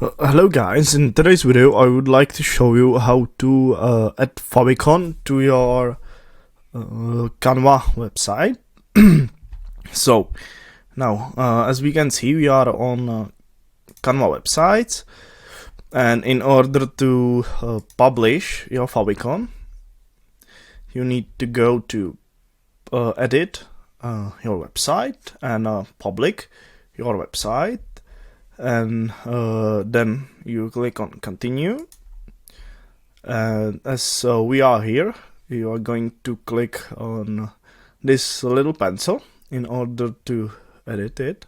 Hello guys, in today's video I would like to show you how to add Favicon to your Canva website. So now as we can see, we are on Canva website, and in order to publish your Favicon, you need to go to edit your website and public your website, and then you click on continue, and as we are here, you are going to click on this little pencil in order to edit it.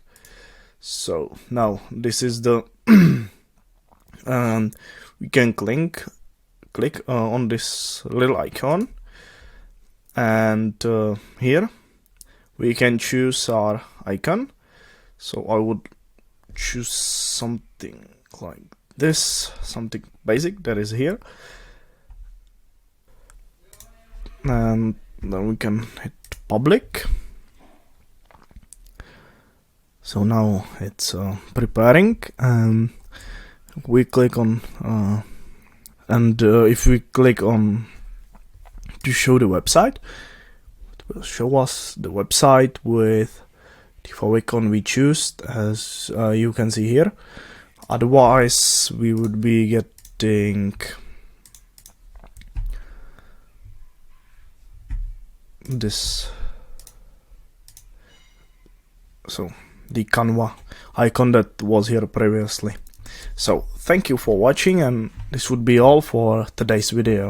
So now this is the and we can click on this little icon, and here we can choose our icon. So I would choose something like this, something basic that is here, and then we can hit public. So now it's preparing, and we click on and if we click on to show the website, it will show us the website with the Favicon we choose, as you can see here. Otherwise we would be getting this, so the Canva icon that was here previously. So thank you for watching, and this would be all for today's video.